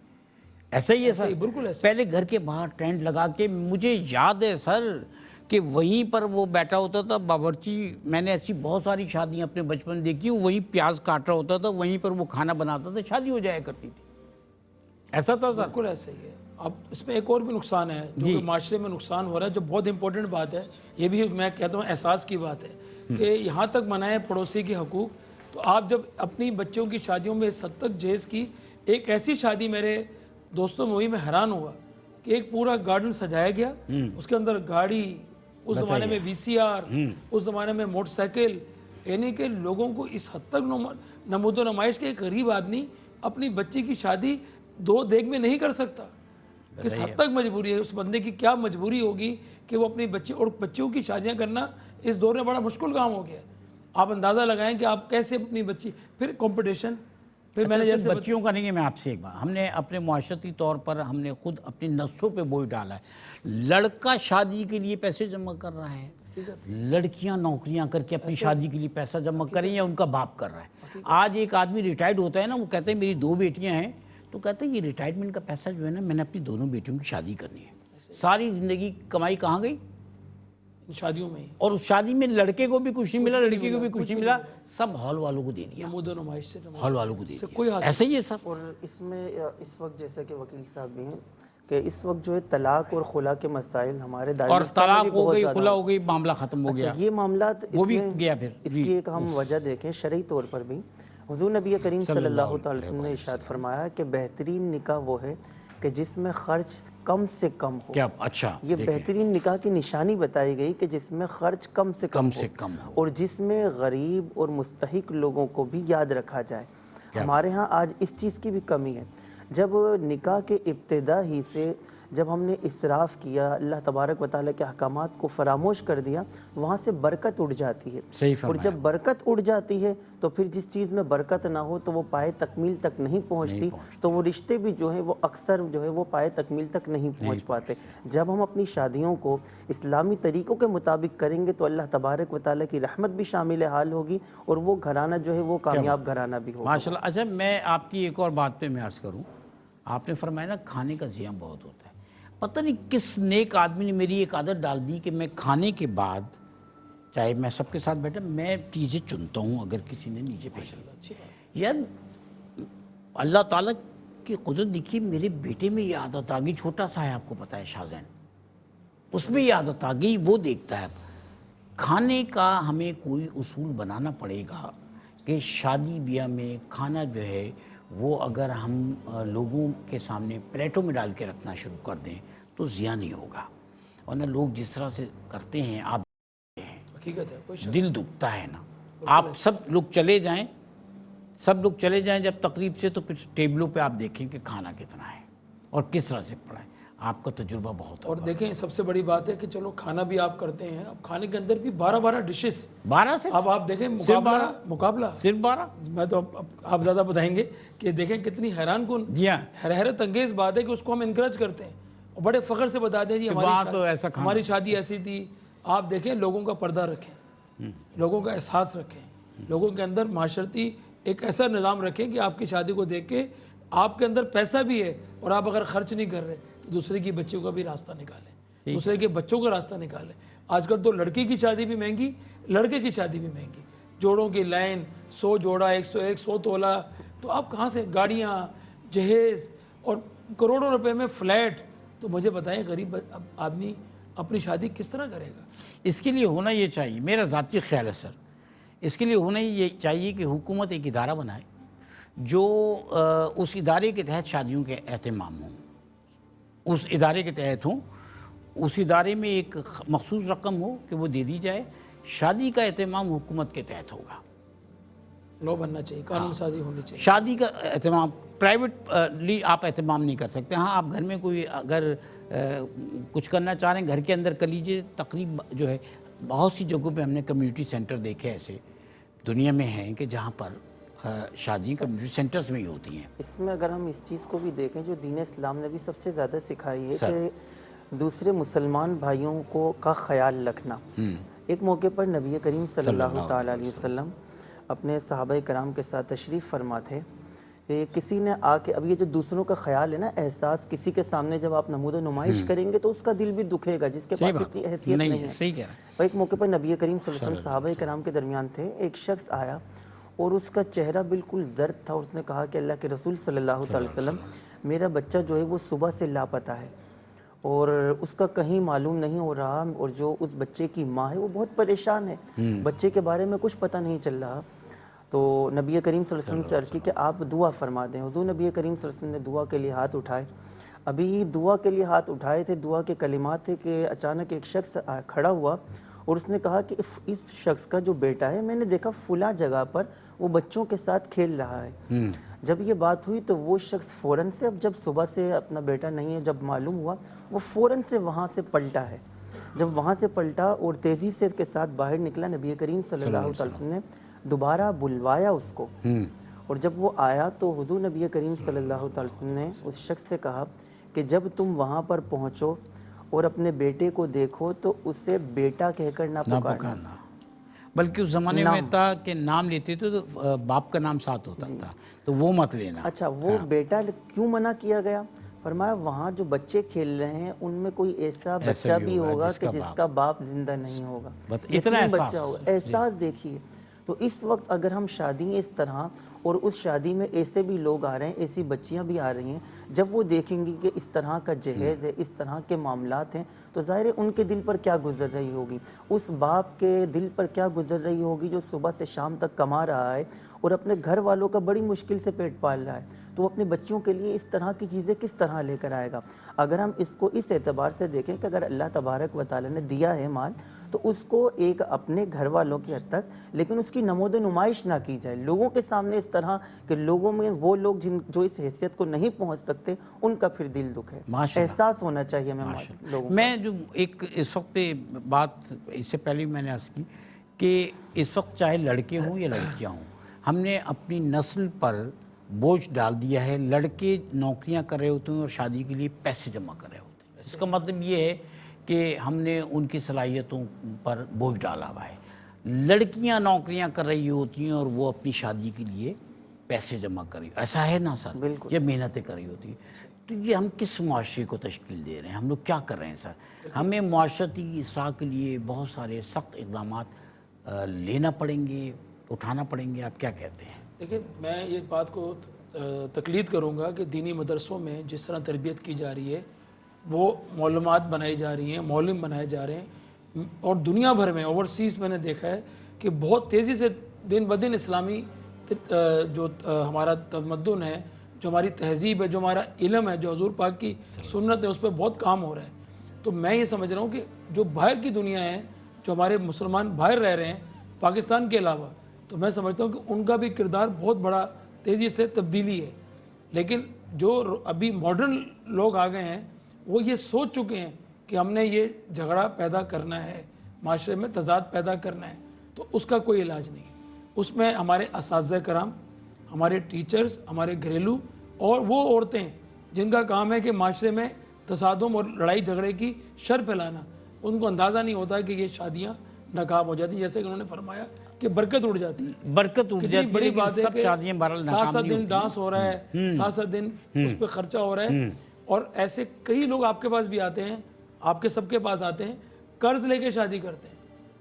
ایسا ہی ہے سر.
بالکل ایسا.
پہلے گھر کے باہر ٹینٹ لگا کے، مجھے یاد ہے سر کہ وہیں پر وہ بیٹھا ہوتا تھا باورچی. میں نے ایسی بہت ساری شادیاں اپنے بچپن میں دیکھی، وہیں پیاز کاٹ رہا ہوتا تھا، وہیں پر وہ کھانا بناتا تھا، شادی ہو جایا کرتی تھی. ایسا تھا سر.
بالکل ایسا ہی ہے. اب اس میں ایک اور بھی نقصان ہے جو کہ معاشرے میں نقصان ہو رہا ہے، جو بہت امپورٹنٹ بات ہے. یہ بھی میں کہتا ہوں احساس کی بات ہے کہ یہاں تک منائے پڑوسی کے حقوق. تو آپ جب اپنی بچوں کی شادیوں میں اس حد تک جہیز کی، ایک ایسی شادی میرے دوستوں میں ہوئی، میں حیران ہوا کہ ایک پورا گارڈن سجایا گیا، اس کے اندر گاڑی، اس زمانے میں VCR، اس زمانے میں موٹر سائیکل. یعنی کہ لوگوں کو اس حد تک نمود و نمائش کے ایک غریب آدمی اپنی بچی کی شادی 2 دیگ میں نہیں کر سکتا. کس حد تک مجبوری ہے اس بندے کی؟ کیا مجبوری ہوگی کہ وہ اپنی بچی اور بچیوں کی شادیاں کرنا اس دور میں بڑا مشکل کام ہو گیا. آپ اندازہ لگائیں کہ آپ کیسے اپنی بچی، پھر کمپٹیشن. پھر میں نے جیسے
بچیوں کا نہیں ہے، میں آپ سے ایک بات، ہم نے اپنے معاشرتی طور پر ہم نے خود اپنی نسلوں پہ بوجھ ڈالا ہے. لڑکا شادی کے لیے پیسے جمع کر رہا ہے، لڑکیاں نوکریاں کر کے اپنی شادی کے لیے پیسہ جمع کریں یا ان کا باپ کر رہا ہے. آج ایک آدمی ریٹائرڈ ہوتا ہے نا، وہ کہتے ہیں میری 2 بیٹیاں ہیں، تو کہتے ہیں یہ ریٹائرمنٹ کا پیسہ جو ہے نا، میں نے اپنی دونوں بیٹیوں کی شادی کرنی ہے. ساری زندگی کمائی کہاں گئی؟
شادیوں میں.
اور اس شادی میں لڑکے کو بھی کچھ نہیں ملا، لڑکی کو بھی کچھ نہیں ملا، سب ہال والوں کو دے دیا،
نمود و نمائش سے
ہال والوں کو دے
کوئی
دیا.
حاصل.
ایسا ہی ہے سر.
اور اس میں اس وقت جیسا کہ وکیل صاحب بھی ہیں، کہ اس وقت جو ہے طلاق اور خلا کے مسائل ہمارے
اور
دارالمفتہ میں
طلاق
بھی
ہو
بہت
گئی،
زیادہ
خلا ہو گئی، معاملہ ختم ہو گیا،
اچھا یہ معاملات
وہ بھی
اس میں
گیا پھر۔
اس کی ایک ہم وجہ دیکھیں شرعی طور پر بھی حضور نبی کریم صلی اللہ تعالی وسلم نے ارشاد فرمایا کہ بہترین نکاح وہ ہے کہ جس میں خرچ کم سے کم ہو۔
کیا اچھا،
یہ بہترین نکاح کی نشانی بتائی گئی کہ جس میں خرچ کم سے کم ہو اور جس میں غریب اور مستحق لوگوں کو بھی یاد رکھا جائے۔ ہمارے ہاں آج اس چیز کی بھی کمی ہے، جب نکاح کے ابتدا ہی سے جب ہم نے اسراف کیا، اللہ تبارک و تعالیٰ کے احکامات کو فراموش کر دیا، وہاں سے برکت اڑ جاتی ہے۔ اور جب برکت اڑ جاتی ہے تو پھر جس چیز میں برکت نہ ہو تو وہ پائے تکمیل تک نہیں پہنچتی، تو وہ رشتے بھی جو ہیں وہ اکثر جو ہے وہ پائے تکمیل تک نہیں پہنچ پاتے۔ جب ہم اپنی شادیوں کو اسلامی طریقوں کے مطابق کریں گے تو اللہ تبارک و تعالیٰ کی رحمت بھی شامل حال ہوگی اور وہ گھرانہ جو ہے وہ کامیاب گھرانہ بھی ہوگا۔
ماشاءاللہ۔ اچھا میں آپ کی ایک اور بات پہ میں عرض کروں، آپ نے فرمایا نا کھانے کا ضیاع بہت ہوتا ہے، پتہ نہیں کس نیک آدمی نے میری ایک عادت ڈال دی کہ میں کھانے کے بعد چاہے میں سب کے ساتھ بیٹھا میں چیزیں چنتا ہوں، اگر کسی نے نیچے پیش یار اللہ تعالیٰ کی قدرت دیکھیے، میرے بیٹے میں یہ عادت آ گئی، چھوٹا سا ہے آپ کو پتہ ہے شاہزین، اس میں یہ عادت آ گئی، وہ دیکھتا ہے۔ کھانے کا ہمیں کوئی اصول بنانا پڑے گا کہ شادی بیاہ میں کھانا جو ہے وہ اگر ہم لوگوں کے سامنے پلیٹوں میں ڈال کے رکھنا شروع کر دیں تو ضیاع نہیں ہوگا، ورنہ لوگ جس طرح سے کرتے ہیں آپ
حقیقت ہے، کوئی
دل دکھتا ہے نا۔ آپ سب لوگ چلے جائیں، سب لوگ چلے جائیں جب تقریب سے، تو پھر ٹیبلوں پہ آپ دیکھیں کہ کھانا کتنا ہے اور کس طرح سے پڑا ہے، آپ کا تجربہ بہت
اور دیکھیں سب سے بڑی بات ہے کہ چلو کھانا بھی آپ کرتے ہیں، اب کھانے کے اندر بھی 12 ڈشز،
12 سے
اب آپ دیکھیں مقابلہ
صرف 12،
میں تو آپ زیادہ بتائیں گے کہ دیکھیں کتنی حیران کن حیرت انگیز بات ہے کہ اس کو ہم انکریج کرتے ہیں اور بڑے فخر سے بتا دیں جی ہماری شادی ایسی تھی۔ آپ دیکھیں لوگوں کا پردہ رکھیں، لوگوں کا احساس رکھیں، لوگوں کے اندر معاشرتی ایک ایسا نظام رکھیں کہ آپ کی شادی کو دیکھ کے آپ کے اندر پیسہ بھی ہے اور آپ اگر خرچ نہیں کر رہے تو دوسرے کی بچوں کا بھی راستہ نکالیں، دوسرے کے بچوں کا راستہ نکالیں۔ آج کل تو لڑکی کی شادی بھی مہنگی، لڑکے کی شادی بھی مہنگی، جوڑوں کی لائن، 100 جوڑا 100 تولہ، تو آپ کہاں سے گاڑیاں، جہیز اور کروڑوں روپے میں فلیٹ، تو مجھے بتائیں غریب آدمی اپنی شادی کس طرح کرے گا؟
اس کے لیے ہونا یہ چاہیے، میرا ذاتی خیال ہے سر، اس کے لیے ہونا یہ چاہیے کہ حکومت ایک ادارہ بنائے جو اس ادارے کے تحت شادیوں کے اہتمام ہوں، اس ادارے کے تحت ہوں، اس ادارے میں ایک مخصوص رقم ہو کہ وہ دے دی جائے، شادی کا اہتمام حکومت کے تحت ہوگا،
لو بننا چاہیے، قانون سازی ہونی چاہیے۔
شادی کا اہتمام پرائیویٹلی آپ اہتمام نہیں کر سکتے، ہاں آپ گھر میں کوئی اگر کچھ کرنا چاہ رہے ہیں گھر کے اندر کر لیجیے، تقریب جو ہے بہت سی جگہوں پہ ہم نے کمیونٹی سینٹر دیکھے ایسے دنیا میں ہیں کہ جہاں پر شادی کمیونٹی سینٹرز میں ہی ہوتی ہیں۔
اس میں اگر ہم اس چیز کو بھی دیکھیں جو دین اسلام نے بھی سب سے زیادہ سکھائی ہے کہ دوسرے مسلمان بھائیوں کو کا خیال رکھنا۔ ایک موقع پر نبی کریم صلی اللہ تعالیٰ علیہ وسلم اپنے صحابہ کرام کے ساتھ تشریف فرما تھے کہ کسی نے آ کے، اب یہ جو دوسروں کا خیال ہے نا، احساس، کسی کے سامنے جب آپ نمود و نمائش کریں گے تو اس کا دل بھی دکھے گا جس کے پاس اتنی حیثیت نہیں ہے۔
صحیح کہہ رہے ہیں۔
اور ایک موقع پر نبی کریم صلی اللہ علیہ وسلم صحابہ کرام کے درمیان تھے، ایک شخص آیا اور اس کا چہرہ بالکل زرد تھا، اور اس نے کہا کہ اللہ کے رسول صلی اللہ علیہ وسلم میرا بچہ جو ہے وہ صبح سے لاپتہ ہے اور اس کا کہیں معلوم نہیں ہو رہا، اور جو اس بچے کی ماں ہے وہ بہت پریشان ہے، بچے کے بارے میں کچھ پتہ نہیں چل رہا۔ تو نبی کریم صلی اللہ علیہ وسلم سے عرض کی کہ آپ دعا فرما دیں۔ حضور نبی کریم صلی اللہ علیہ وسلم نے دعا کے لیے ہاتھ اٹھائے، ابھی دعا کے لیے ہاتھ اٹھائے تھے، دعا کے کلمات تھے کہ اچانک ایک شخص کھڑا ہوا اور اس نے کہا کہ اس شخص کا جو بیٹا ہے میں نے دیکھا فلاں جگہ پر وہ بچوں کے ساتھ کھیل رہا ہے۔ جب یہ بات ہوئی تو وہ شخص فوراً سے، اب جب صبح سے اپنا بیٹا نہیں ہے جب معلوم ہوا، وہ فوراً سے وہاں سے پلٹا ہے۔ جب وہاں سے پلٹا اور تیزی سے کے ساتھ باہر نکلا، نبی کریم صلی اللہ علیہ وسلم نے دوبارہ بلوایا اس کو، اور جب وہ آیا تو حضور نبی کریم صلی اللہ علیہ وسلم نے اس شخص سے کہا کہ جب تم وہاں پر پہنچو اور اپنے بیٹے کو دیکھو تو اسے بیٹا کہہ کر نہ پکارنا،
بلکہ اس زمانے میں تھا کہ نام لیتے تھے تو باپ کا نام ساتھ ہوتا تھا، تو وہ مت لینا۔
اچھا، وہ بیٹا کیوں منع کیا گیا؟ فرمایا وہاں جو بچے کھیل رہے ہیں ان میں کوئی ایسا بچہ بھی ہوگا کہ جس کا باپ زندہ نہیں ہوگا،
اتنا
بچہ ہوگا۔ احساس دیکھیے، تو اس وقت اگر ہم شادی اس طرح اور اس شادی میں ایسے بھی لوگ آ رہے ہیں, ایسی بچیاں بھی آ رہی ہیں, جب وہ دیکھیں گی کہ اس طرح کا جہیز ہے, اس طرح کے معاملات ہیں, تو ظاہر ہے ان کے دل پر کیا گزر رہی ہوگی, اس باپ کے دل پر کیا گزر رہی ہوگی جو صبح سے شام تک کما رہا ہے اور اپنے گھر والوں کا بڑی مشکل سے پیٹ پال رہا ہے, تو وہ اپنے بچوں کے لیے اس طرح کی چیزیں کس طرح لے کر آئے گا. اگر ہم اس کو اس اعتبار سے دیکھیں کہ اگر اللہ تبارک و تعالی نے دیا ہے مال, تو اس کو ایک اپنے گھر والوں کی حد تک, لیکن اس کی نمود و نمائش نہ کی جائے لوگوں کے سامنے اس طرح کہ لوگوں میں وہ لوگ جو اس حیثیت کو نہیں پہنچ سکتے, ان کا پھر دل دکھے. احساس ہونا چاہیے ہمیں لوگوں.
میں جو ایک اس وقت پہ بات, اس سے پہلے میں نے عرض کی کہ اس وقت چاہے لڑکے ہوں یا لڑکیاں ہوں, ہم نے اپنی نسل پر بوجھ ڈال دیا ہے. لڑکے نوکریاں کر رہے ہوتے ہیں اور شادی کے لیے پیسے جمع کر رہے ہوتے ہیں. اس کا مطلب یہ ہے کہ ہم نے ان کی صلاحیتوں پر بوجھ ڈالا ہوا ہے. لڑکیاں نوکریاں کر رہی ہوتی ہیں اور وہ اپنی شادی کے لیے پیسے جمع کر رہی, ایسا ہے نا سر؟
بالکل.
یہ محنتیں کر رہی ہوتی ہیں. تو یہ ہم کس معاشرے کو تشکیل دے رہے ہیں؟ ہم لوگ کیا کر رہے ہیں سر؟ ہمیں معاشرتی اصلاح کے لیے بہت سارے سخت اقدامات لینا پڑیں گے, اٹھانا پڑیں گے. آپ کیا کہتے ہیں؟
دیکھیں, میں یہ بات کو تقلید کروں گا کہ دینی مدرسوں میں جس طرح تربیت کی جا رہی ہے, وہ معلومات بنائی جا رہی ہیں, معلم بنائے جا رہے ہیں, اور دنیا بھر میں اوورسیز میں نے دیکھا ہے کہ بہت تیزی سے دن بدن اسلامی جو ہمارا تمدن ہے, جو ہماری تہذیب ہے, جو ہمارا علم ہے, جو حضور پاک کی سنت ہے, اس پہ بہت کام ہو رہا ہے. تو میں یہ سمجھ رہا ہوں کہ جو باہر کی دنیا ہے, جو ہمارے مسلمان باہر رہ رہے ہیں پاکستان کے علاوہ, تو میں سمجھتا ہوں کہ ان کا بھی کردار بہت بڑا تیزی سے تبدیلی ہے. لیکن جو ابھی ماڈرن لوگ آ گئے ہیں, وہ یہ سوچ چکے ہیں کہ ہم نے یہ جھگڑا پیدا کرنا ہے, معاشرے میں تضاد پیدا کرنا ہے, تو اس کا کوئی علاج نہیں ہے. اس میں ہمارے اساتذہ کرام, ہمارے ٹیچرز, ہمارے گھریلو اور وہ عورتیں جن کا کام ہے کہ معاشرے میں تصادم اور لڑائی جھگڑے کی شر پھیلانا, ان کو اندازہ نہیں ہوتا کہ یہ شادیاں ناکام ہو جاتی ہیں. جیسے کہ انہوں نے فرمایا کہ برکت اڑ جاتی ہے.
برکت اڑ جاتی ہے.
بڑی بات ہے
سب
کہ
شادیاں بہرحال ناکام
7 دن ڈانس ہو رہا ہے, 7 دن اس پہ خرچہ ہو رہا ہے, اور ایسے کئی لوگ آپ کے پاس بھی آتے ہیں, آپ کے سب کے پاس آتے ہیں, قرض لے کے شادی کرتے ہیں.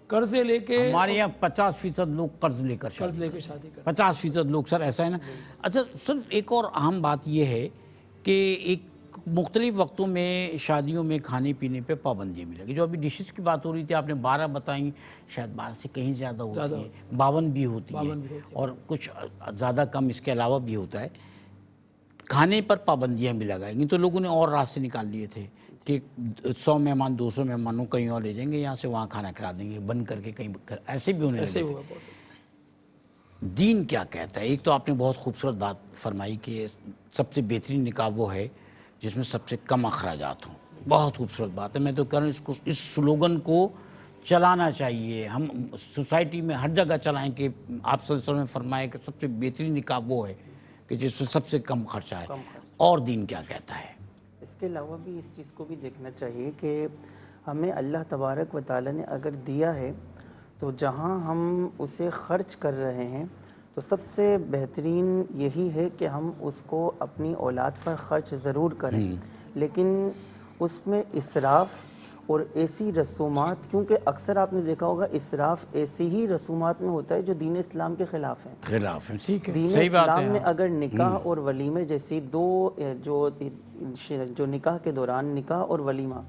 قرضے لے کے,
ہمارے یہاں 50% لوگ قرض لے کر
شادی کرتے ہیں.
50% لوگ سر, ایسا ہے نا. اچھا سر, ایک اور اہم بات یہ ہے کہ ایک مختلف وقتوں میں شادیوں میں کھانے پینے پہ پابندیاں ملیں گی. جو ابھی ڈشز کی بات ہو رہی تھی, آپ نے 12 بتائیں, شاید 12 سے کہیں زیادہ ہوتی ہیں, 52 بھی ہوتی ہیں, اور کچھ زیادہ کم اس کے علاوہ بھی ہوتا ہے. کھانے پر پابندیاں بھی لگائیں گی, تو لوگوں نے اور راستے نکال لیے تھے کہ 100 مہمان 200 مہمانوں کہیں اور لے جائیں گے, یہاں سے وہاں کھانا کھلا دیں گے, بند کر کے کہیں, ایسے بھی ہونے لگے تھے. دین کیا کہتا ہے؟ ایک تو آپ نے بہت خوبصورت بات فرمائی کہ سب سے بہترین نکاح وہ ہے جس میں سب سے کم اخراجات ہوں. بہت خوبصورت بات ہے. میں تو کہہ رہا ہوں اس سلوگن کو چلانا چاہیے, ہم سوسائٹی میں ہر جگہ چلائیں کہ آپ صلی اللہ علیہ وسلم نے فرمایا کہ سب سے بہترین نکاح وہ ہے کہ جس میں سب سے کم خرچہ ہے. اور دین کیا کہتا ہے؟
اس کے علاوہ بھی اس چیز کو بھی دیکھنا چاہیے کہ ہمیں اللہ تبارک و تعالی نے اگر دیا ہے, تو جہاں ہم اسے خرچ کر رہے ہیں, تو سب سے بہترین یہی ہے کہ ہم اس کو اپنی اولاد پر خرچ ضرور کریں, لیکن اس میں اسراف اور ایسی رسومات, کیونکہ اکثر آپ نے دیکھا ہوگا اسراف ایسی ہی رسومات میں ہوتا ہے جو دین اسلام کے خلاف ہیں. دین اسلام نے اگر نکاح اور ولیمے جیسی دو جو نکاح کے دوران نکاح اور ولیمہ,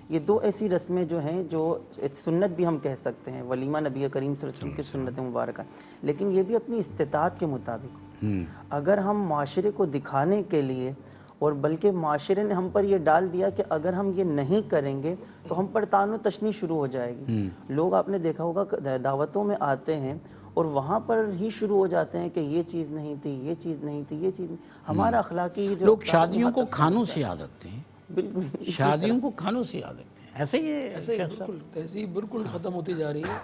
یہ دو ایسی رسمیں جو ہیں جو سنت بھی ہم کہہ سکتے ہیں, ولیمہ نبی کریم صلی اللہ علیہ وسلم کی سنت مبارکہ, لیکن یہ بھی اپنی استطاعت کے مطابق. اگر ہم معاشرے کو دکھانے کے لیے, اور بلکہ معاشرے نے ہم پر یہ ڈال دیا کہ اگر ہم یہ نہیں کریں گے تو ہم پر طعن و تشنیع شروع ہو جائے گی. لوگ آپ نے دیکھا ہوگا دعوتوں میں آتے ہیں اور وہاں پر ہی شروع ہو جاتے ہیں کہ یہ چیز نہیں تھی, یہ چیز نہیں تھی, یہ چیز نہیں. ہمارا اخلاقی جو
لوگ شادیوں کو کھانوں سے یاد رکھتے ہیں,
بالکل
شادیوں کو کھانوں سے یاد رکھتے ہیں. ایسے ہی
بالکل تہذیب بالکل ختم ہوتی جا رہی ہے.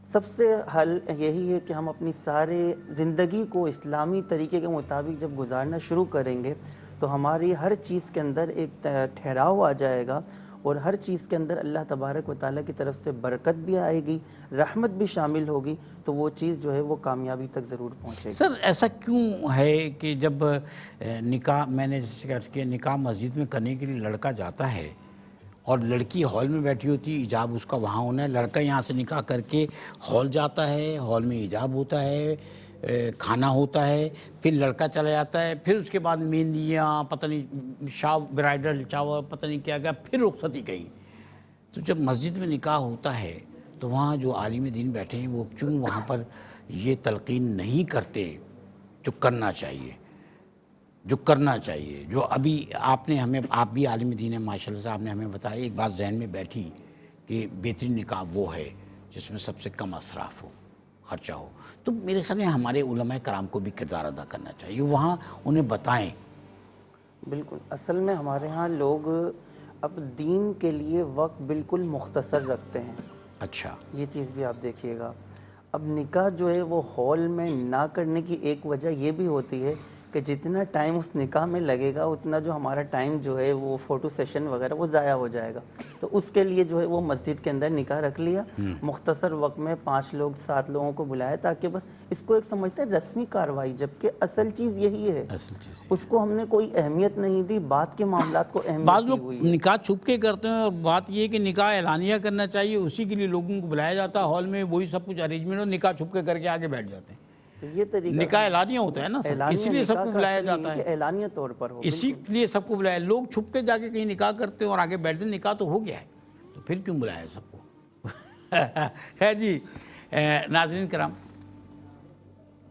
سب سے حل یہی ہے کہ ہم اپنی سارے زندگی کو اسلامی طریقے کے مطابق جب گزارنا شروع کریں گے, تو ہماری ہر چیز کے اندر ایک ٹھہراؤ آ جائے گا, اور ہر چیز کے اندر اللہ تبارک و تعالیٰ کی طرف سے برکت بھی آئے گی, رحمت بھی شامل ہوگی, تو وہ چیز جو ہے وہ کامیابی تک ضرور پہنچے گی.
سر ایسا کیوں ہے کہ جب نکاح, میں نے جیسے کہ نکاح مسجد میں کرنے کے لیے لڑکا جاتا ہے اور لڑکی ہال میں بیٹھی ہوتی ہے, حجاب اس کا وہاں ہونا ہے, لڑکا یہاں سے نکاح کر کے ہال جاتا ہے, ہال میں حجاب ہوتا ہے, کھانا ہوتا ہے، پھر لڑکا چلا جاتا ہے، پھر اس کے بعد مہندیاں، پتہ نہیں برائڈل چاور، پتہ نہیں کیا پھر رخصتی کہیں۔ تو جب مسجد میں نکاح ہوتا ہے تو وہاں جو عالم دین بیٹھے ہیں وہ کیوں وہاں پر یہ تلقین نہیں کرتے جو کرنا چاہیے، جو ابھی آپ بھی عالم دین ہیں ماشاءاللہ سے، آپ نے ہمیں بتایا ایک بات ذہن میں بیٹھی کہ بہترین نکاح وہ ہے جس میں سب سے کم اسراف ہو، خرچہ ہو۔ تو میرے خیال میں ہمارے علماء کرام کو بھی کردار ادا کرنا چاہیے، وہاں انہیں بتائیں۔
بالکل، اصل میں ہمارے ہاں لوگ اب دین کے لیے وقت بالکل مختصر رکھتے ہیں۔
اچھا،
یہ چیز بھی آپ دیکھیے گا، اب نکاح جو ہے وہ ہال میں نہ کرنے کی ایک وجہ یہ بھی ہوتی ہے کہ جتنا ٹائم اس نکاح میں لگے گا اتنا جو ہمارا ٹائم جو ہے وہ فوٹو سیشن وغیرہ وہ ضائع ہو جائے گا، تو اس کے لیے جو ہے وہ مسجد کے اندر نکاح رکھ لیا، مختصر وقت میں 5 لوگ 7 لوگوں کو بلایا تاکہ بس اس کو ایک سمجھتے ہیں رسمی کاروائی، جبکہ اصل چیز یہی ہے،
اصل چیز
اس کو ہم نے کوئی اہمیت نہیں دی، بعد کے معاملات کو
بعض
اہمیت دی
لوگ
ہوئی ہے۔
نکاح چھپ کے کرتے ہیں، اور بات یہ ہے کہ نکاح اعلانیہ کرنا چاہیے، اسی کے لیے لوگوں کو بلایا جاتا ہے ہال میں، وہی سب کچھ ارینجمنٹ ہو، نکاح چھپ کے کر کے آگے بیٹھ جاتے ہیں۔
تو یہ طریقہ
نکاح اعلانیہ ہوتا ہے نا سر،
اعلانیہ
اسی لیے سب
نکاح
کو
کا
بلایا
اصل
جاتا
یہ کہ
ہے،
اعلانیہ طور پر ہو،
اسی لیے سب کو بلایا۔ لوگ چھپ کے جا کے کہیں نکاح کرتے ہیں اور آگے بیٹھتے ہیں، نکاح تو ہو گیا ہے تو پھر کیوں بلایا سب کو؟ خیر جی، ناظرین کرام،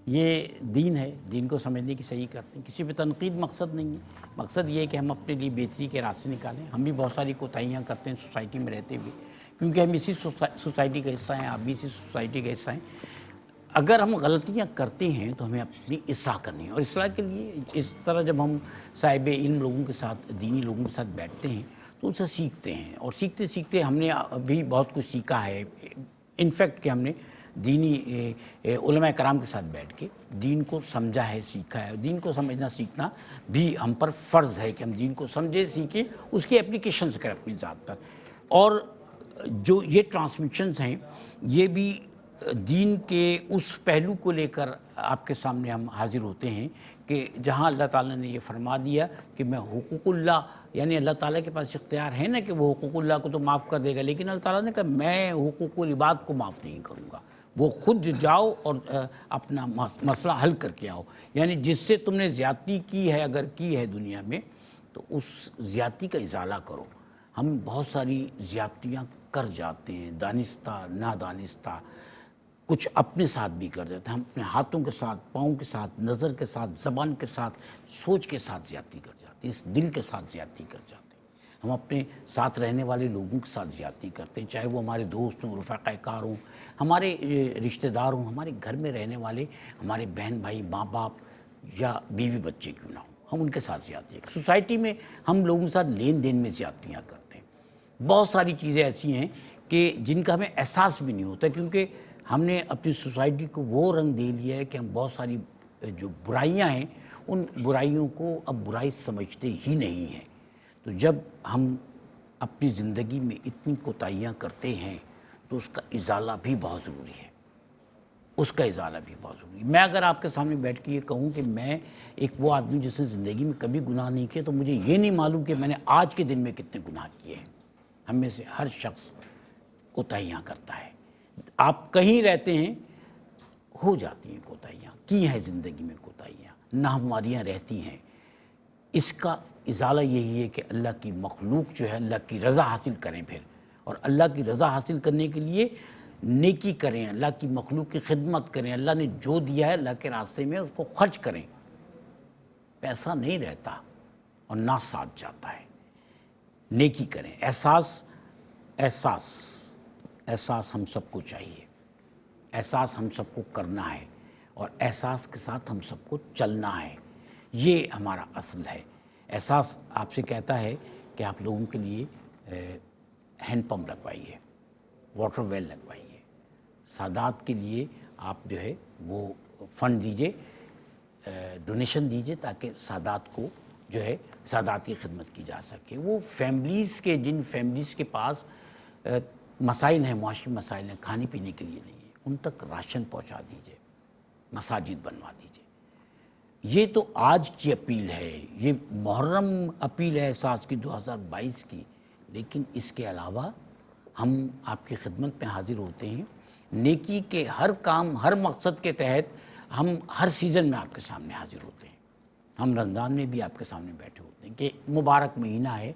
یہ دین ہے، دین کو سمجھنے کی صحیح کرتے ہیں، کسی پہ تنقید مقصد نہیں ہے، مقصد یہ ہے کہ ہم اپنے لیے بہتری کے راستے نکالیں۔ ہم بھی بہت ساری کوتاہیاں کرتے ہیں سوسائٹی میں رہتے بھی، کیونکہ ہم اسی سوسائٹی کا حصہ ہیں، آپ بھی اسی سوسائٹی کا حصہ ہیں۔ اگر ہم غلطیاں کرتے ہیں تو ہمیں اپنی اصلاح کرنی ہے، اور اصلاح کے لیے اس طرح جب ہم صاحب علم لوگوں کے ساتھ، دینی لوگوں کے ساتھ بیٹھتے ہیں تو ان سے سیکھتے ہیں، اور سیکھتے سیکھتے ہم نے بھی بہت کچھ سیکھا ہے۔ انفیکٹ کہ ہم نے دینی علماء کرام کے ساتھ بیٹھ کے دین کو سمجھا ہے، سیکھا ہے۔ دین کو سمجھنا سیکھنا بھی ہم پر فرض ہے کہ ہم دین کو سمجھیں، سیکھیں، اس کی اپلیکیشنز کریں اپنی ذات پر۔ اور جو یہ ٹرانسمیشنز ہیں یہ بھی دین کے اس پہلو کو لے کر آپ کے سامنے ہم حاضر ہوتے ہیں کہ جہاں اللہ تعالیٰ نے یہ فرما دیا کہ میں حقوق اللہ، یعنی اللہ تعالیٰ کے پاس اختیار ہے نا کہ وہ حقوق اللہ کو تو معاف کر دے گا، لیکن اللہ تعالیٰ نے کہا میں حقوق العباد کو معاف نہیں کروں گا، وہ خود جاؤ اور اپنا مسئلہ حل کر کے آؤ۔ یعنی جس سے تم نے زیادتی کی ہے، اگر کی ہے دنیا میں، تو اس زیادتی کا ازالہ کرو۔ ہم بہت ساری زیادتیاں کر جاتے ہیں، دانستہ نادانستہ، کچھ اپنے ساتھ بھی کر جاتے ہیں، ہم اپنے ہاتھوں کے ساتھ، پاؤں کے ساتھ، نظر کے ساتھ، زبان کے ساتھ، سوچ کے ساتھ زیادتی کر جاتے ہیں، اس دل کے ساتھ زیادتی کر جاتے ہیں۔ ہم اپنے ساتھ رہنے والے لوگوں کے ساتھ زیادتی کرتے ہیں، چاہے وہ ہمارے دوست ہوں، رفقا کار ہوں، ہمارے رشتہ دار ہوں، ہمارے گھر میں رہنے والے ہمارے بہن بھائی، ماں باپ یا بیوی بچے کیوں نہ ہوں، ہم ان کے ساتھ زیادتی ہیں۔ سوسائٹی میں ہم لوگوں کے ساتھ لین دین میں زیادتیاں کرتے ہیں۔ بہت ساری چیزیں ایسی ہیں کہ جن کا ہمیں احساس بھی نہیں ہوتا، کیونکہ ہم نے اپنی سوسائٹی کو وہ رنگ دے لیا ہے کہ ہم بہت ساری جو برائیاں ہیں ان برائیوں کو اب برائی سمجھتے ہی نہیں ہیں۔ تو جب ہم اپنی زندگی میں اتنی کوتاہیاں کرتے ہیں تو اس کا ازالہ بھی بہت ضروری ہے، اس کا ازالہ بھی بہت ضروری ہے۔ میں اگر آپ کے سامنے بیٹھ کے یہ کہوں کہ میں ایک وہ آدمی جس نے زندگی میں کبھی گناہ نہیں کیے، تو مجھے یہ نہیں معلوم کہ میں نے آج کے دن میں کتنے گناہ کیے ہیں۔ ہم میں سے ہر شخص کوتاہیاں کرتا ہے، آپ کہیں رہتے ہیں ہو جاتی ہیں کوتاہیاں، کی ہیں زندگی میں کوتاہیاں، ناہمواریاں رہتی ہیں۔ اس کا ازالہ یہی ہے کہ اللہ کی مخلوق جو ہے اللہ کی رضا حاصل کریں پھر، اور اللہ کی رضا حاصل کرنے کے لیے نیکی کریں، اللہ کی مخلوق کی خدمت کریں، اللہ نے جو دیا ہے اللہ کے راستے میں اس کو خرچ کریں۔ پیسہ نہیں رہتا اور نہ ساتھ جاتا ہے، نیکی کریں۔ احساس ہم سب کو چاہیے، احساس ہم سب کو کرنا ہے، اور احساس کے ساتھ ہم سب کو چلنا ہے، یہ ہمارا اصل ہے۔ احساس آپ سے کہتا ہے کہ آپ لوگوں کے لیے ہینڈ پمپ لگوائیے، واٹر ویل لگوائیے، سادات کے لیے آپ جو ہے وہ فنڈ دیجئے، ڈونیشن دیجئے، تاکہ سادات کو جو ہے سادات کی خدمت کی جا سکے۔ وہ فیملیز کے، جن فیملیز کے پاس مسائل ہیں، معاشی مسائل ہیں، کھانے پینے کے لیے نہیں ہے، ان تک راشن پہنچا دیجئے، مساجد بنوا دیجئے۔ یہ تو آج کی اپیل ہے، یہ محرم اپیل ہے احساس کی 2022 کی، لیکن اس کے علاوہ ہم آپ کی خدمت میں حاضر ہوتے ہیں۔ نیکی کے ہر کام، ہر مقصد کے تحت ہم ہر سیزن میں آپ کے سامنے حاضر ہوتے ہیں، ہم رمضان میں بھی آپ کے سامنے بیٹھے ہوتے ہیں کہ مبارک مہینہ ہے،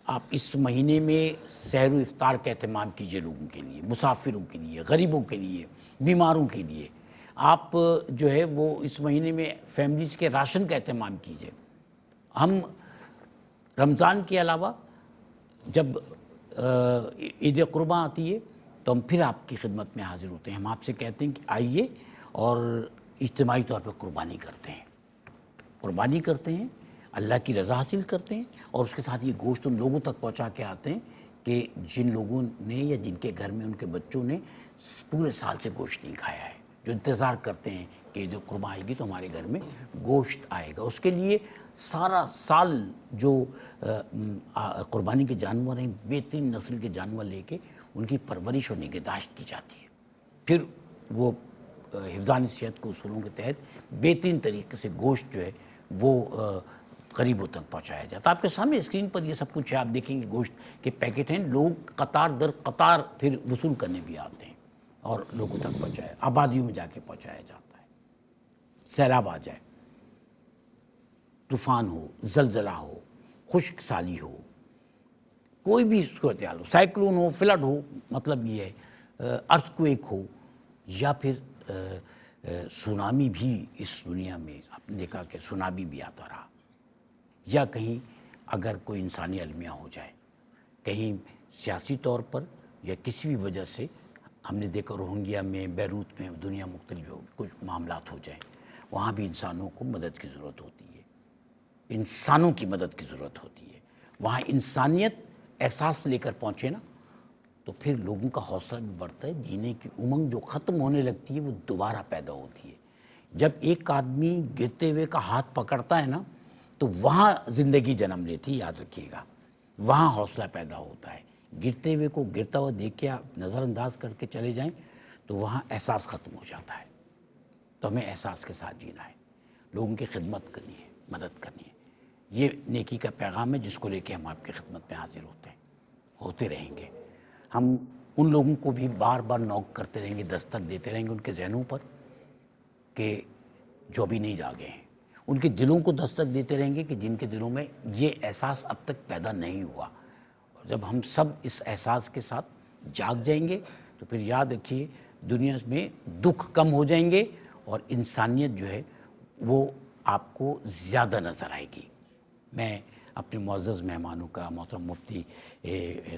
آپ اس مہینے میں سحر و افطار کا اہتمام کیجئے، لوگوں کے لیے، مسافروں کے لیے، غریبوں کے لیے، بیماروں کے لیے، آپ جو ہے وہ اس مہینے میں فیملیز کے راشن کا اہتمام کیجئے۔ ہم رمضان کے علاوہ جب عید قرباں آتی ہے تو ہم پھر آپ کی خدمت میں حاضر ہوتے ہیں، ہم آپ سے کہتے ہیں کہ آئیے اور اجتماعی طور پہ قربانی کرتے ہیں، قربانی کرتے ہیں، اللہ کی رضا حاصل کرتے ہیں، اور اس کے ساتھ یہ گوشت ان لوگوں تک پہنچا کے آتے ہیں کہ جن لوگوں نے یا جن کے گھر میں ان کے بچوں نے پورے سال سے گوشت نہیں کھایا ہے، جو انتظار کرتے ہیں کہ عید قرباں آئے گی تو ہمارے گھر میں گوشت آئے گا۔ اس کے لیے سارا سال جو قربانی کے جانور ہیں، بہترین نسل کے جانور لے کے ان کی پرورش اور نگہداشت کی جاتی ہے، پھر وہ حفظان صحت کے اصولوں کے تحت بہترین طریقے سے گوشت جو ہے وہ غریبوں تک پہنچایا جاتا ہے۔ آپ کے سامنے اسکرین پر یہ سب کچھ ہے، آپ دیکھیں گے گوشت کے پیکٹ ہیں، لوگ قطار در قطار پھر وصول کرنے بھی آتے ہیں اور لوگوں تک پہنچایا، آبادیوں میں جا کے پہنچایا جاتا ہے۔ سیلاب آ جائے، طوفان ہو، زلزلہ ہو، خشک سالی ہو، کوئی بھی صورتحال ہو، سائیکلون ہو، فلڈ ہو، مطلب یہ ہے ارتھ کویک ہو، یا پھر سونامی بھی اس دنیا میں آپ نے دیکھا کہ سونامی بھی آتا رہا، یا کہیں اگر کوئی انسانی المیہ ہو جائے، کہیں سیاسی طور پر یا کسی بھی وجہ سے، ہم نے دیکھا روہنگیا میں، بیروت میں، دنیا مختلف کچھ معاملات ہو جائیں، وہاں بھی انسانوں کو مدد کی ضرورت ہوتی ہے، انسانوں کی مدد کی ضرورت ہوتی ہے، وہاں انسانیت احساس لے کر پہنچے نا تو پھر لوگوں کا حوصلہ بھی بڑھتا ہے، جینے کی امنگ جو ختم ہونے لگتی ہے وہ دوبارہ پیدا ہوتی ہے۔ جب ایک آدمی گرتے ہوئے کا ہاتھ پکڑتا ہے نا تو وہاں زندگی جنم لیتی ہے، یاد رکھیے گا، وہاں حوصلہ پیدا ہوتا ہے۔ گرتے ہوئے کو گرتا ہوا دیکھ کے آپ نظر انداز کر کے چلے جائیں تو وہاں احساس ختم ہو جاتا ہے۔ تو ہمیں احساس کے ساتھ جینا ہے، لوگوں کی خدمت کرنی ہے، مدد کرنی ہے، یہ نیکی کا پیغام ہے جس کو لے کے ہم آپ کی خدمت میں حاضر ہوتے ہیں، ہوتے رہیں گے۔ ہم ان لوگوں کو بھی بار بار نوک کرتے رہیں گے، دستک دیتے رہیں گے ان کے ذہنوں پر کہ جو ابھی نہیں جاگے ہیں، ان کے دلوں کو دستک دیتے رہیں گے کہ جن کے دلوں میں یہ احساس اب تک پیدا نہیں ہوا۔ اور جب ہم سب اس احساس کے ساتھ جاگ جائیں گے تو پھر یاد رکھیے دنیا میں دکھ کم ہو جائیں گے اور انسانیت جو ہے وہ آپ کو زیادہ نظر آئے گی۔ میں اپنے معزز مہمانوں کا، محترم مفتی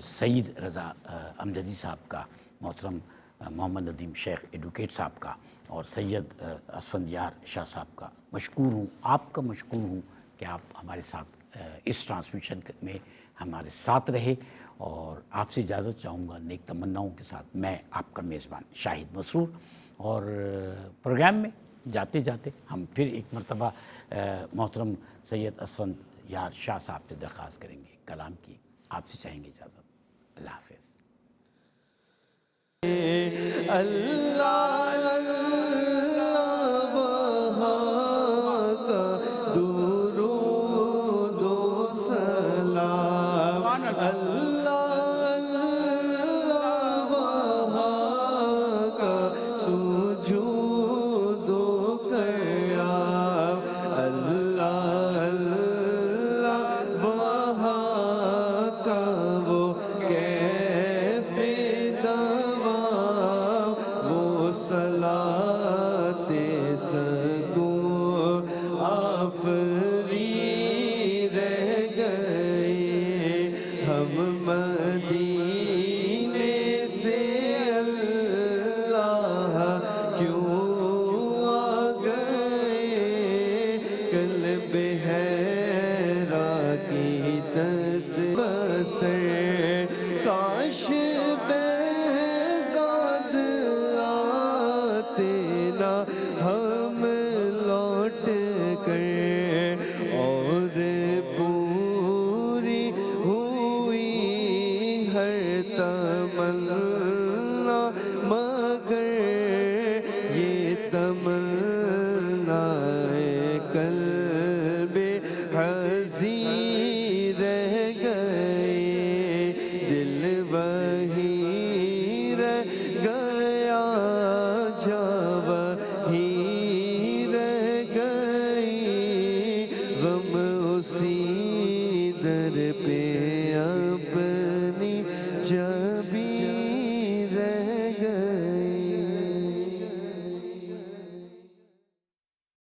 سعید رضا امجدی صاحب کا، محترم محمد ندیم شیخ ایڈوکیٹ صاحب کا، اور سید اسفندیار شاہ صاحب کا مشکور ہوں، آپ کا مشکور ہوں کہ آپ ہمارے ساتھ اس ٹرانسمیشن میں ہمارے ساتھ رہے، اور آپ سے اجازت چاہوں گا نیک تمناؤں کے ساتھ۔ میں آپ کا میزبان شاہد مسرور، اور پروگرام میں جاتے جاتے ہم پھر ایک مرتبہ محترم سید اسفندیار شاہ صاحب سے درخواست کریں گے کلام کی، آپ سے چاہیں گے اجازت۔ اللہ حافظ۔
اللہ اللہ وہاں کا درود و سلام، اللہ اللہ وہاں کا سجود و قیام، اللہ اللہ وہاں کا وہ کیف دوام، وہ صلاۃ سکون آفری رہ گئے، ہم مدینے سے اللہ کیوں آ گئے، قلب ہے